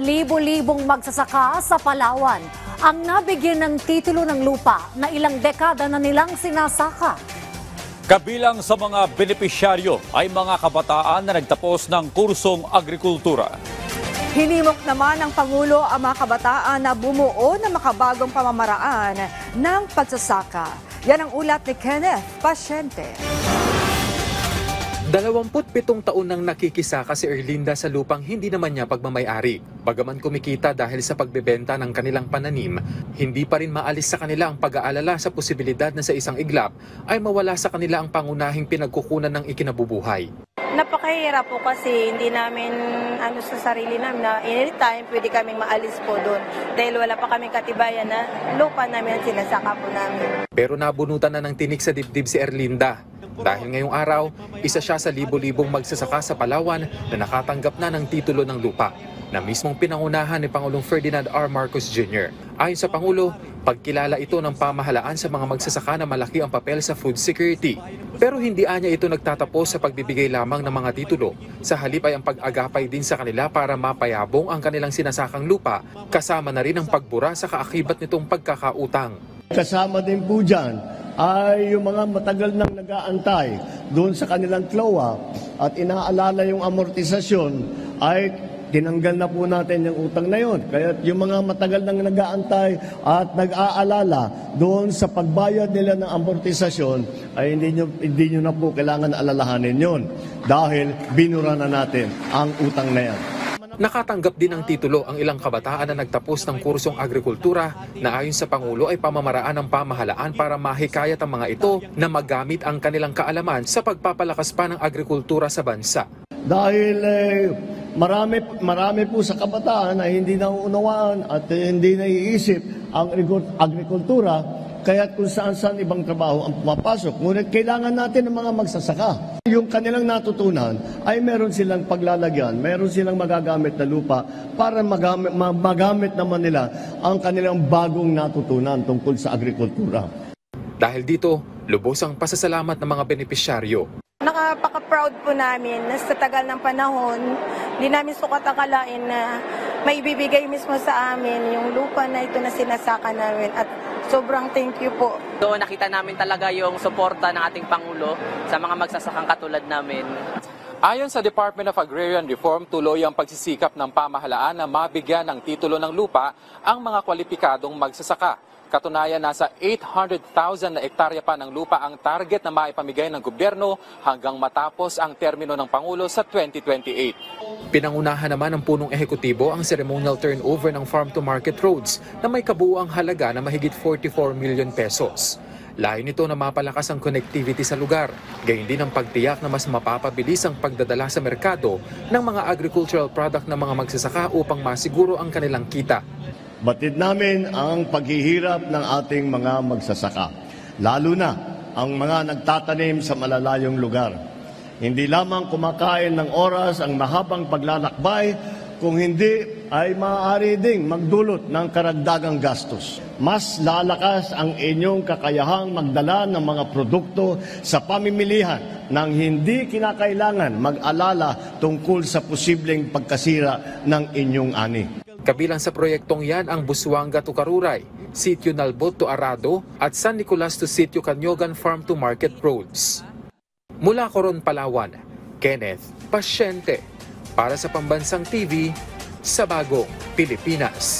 libo-libong magsasaka sa Palawan ang nabigyan ng titulo ng lupa na ilang dekada na nilang sinasaka. Kabilang sa mga benepisyaryo ay mga kabataan na nagtapos ng kursong agrikultura. Hinimok naman ng Pangulo ang mga kabataan na bumuo ng makabagong pamamaraan ng pagsasaka. Yan ang ulat ni Kenneth Pasyente. 27 taon nang nakikisaka si Erlinda sa lupang hindi naman niya pagmamay-ari. Bagaman kumikita dahil sa pagbebenta ng kanilang pananim, hindi pa rin maalis sa kanila ang pag-aalala sa posibilidad na sa isang iglap ay mawala sa kanila ang pangunahing pinagkukunan ng ikinabubuhay. Napakahirap po kasi hindi namin sa sarili namin na anytime pwede kaming maalis po doon dahil wala pa kaming katibayan na lupa namin at sinasaka po namin. Pero nabunutan na ng tinik sa dibdib si Erlinda. Dahil ngayong araw, isa siya sa libo-libong magsasaka sa Palawan na nakatanggap na ng titulo ng lupa na mismong pinangunahan ni Pangulong Ferdinand R. Marcos Jr. Ayon sa Pangulo, pagkilala ito ng pamahalaan sa mga magsasaka na malaki ang papel sa food security. Pero hindi anya ito nagtatapos sa pagbibigay lamang ng mga titulo. Sa halip ay ang pag-agapay din sa kanila para mapayabong ang kanilang sinasakang lupa, kasama na rin ang pagbura sa kaakibat nitong pagkakautang. Kasama din po dyan ay yung mga matagal nang nag-aantay doon sa kanilang CLOA at inaalala yung amortisasyon ay tinanggal na po natin yung utang na yun. Kaya yung mga matagal nang nag-aantay at nag-aalala doon sa pagbayad nila ng amortisasyon ay hindi nyo na po kailangan alalahanin yun dahil binura na natin ang utang na yan. Nakatanggap din ng titulo ang ilang kabataan na nagtapos ng kursong agrikultura na ayon sa Pangulo ay pamamaraan ng pamahalaan para mahikayat ang mga ito na magamit ang kanilang kaalaman sa pagpapalakas pa ng agrikultura sa bansa. Dahil marami po sa kabataan na hindi nauunawaan at hindi naiisip ang agrikultura, kaya kung saan-saan ibang trabaho ang pumapasok. Ngunit kailangan natin ng mga magsasaka. Yung kanilang natutunan ay meron silang paglalagyan, meron silang magagamit na lupa para magamit naman nila ang kanilang bagong natutunan tungkol sa agrikultura. Dahil dito, lubos ang pasasalamat ng mga benepisyaryo. Nakapaka-proud po namin na sa tagal ng panahon, hindi namin sukat akalain na may ibibigay mismo sa amin yung lupa na ito na sinasaka namin at sobrang thank you po. So nakita namin talaga yung suporta ng ating Pangulo sa mga magsasakang katulad namin. Ayon sa Department of Agrarian Reform, tuloy ang pagsisikap ng pamahalaan na mabigyan ng titulo ng lupa ang mga kwalipikadong magsasaka. Katunayan, nasa 800,000 na ektarya pa ng lupa ang target na maipamigay ng gobyerno hanggang matapos ang termino ng Pangulo sa 2028. Pinangunahan naman ng punong ehekutibo ang ceremonial turnover ng farm-to-market roads na may kabuuang halaga na mahigit 44 million pesos. Layo nito na mapalakas ang connectivity sa lugar, gayon din ang pagtiyak na mas mapapabilis ang pagdadala sa merkado ng mga agricultural product ng mga magsasaka upang masiguro ang kanilang kita. Batid namin ang paghihirap ng ating mga magsasaka, lalo na ang mga nagtatanim sa malalayong lugar. Hindi lamang kumakain ng oras ang mahabang paglalakbay, kung hindi ay maaari ding magdulot ng karagdagang gastos. Mas lalakas ang inyong kakayahang magdala ng mga produkto sa pamimilihan nang hindi kinakailangan mag-alala tungkol sa posibleng pagkasira ng inyong ani. Kabilang sa proyektong yan ang Busuanga to Karuray, Sitio Nalbot to Arado at San Nicolas to Sitio Canyogan Farm to Market Roads. Mula Coron, Palawan, Kenneth Pasyente para sa Pambansang TV sa Bagong Pilipinas.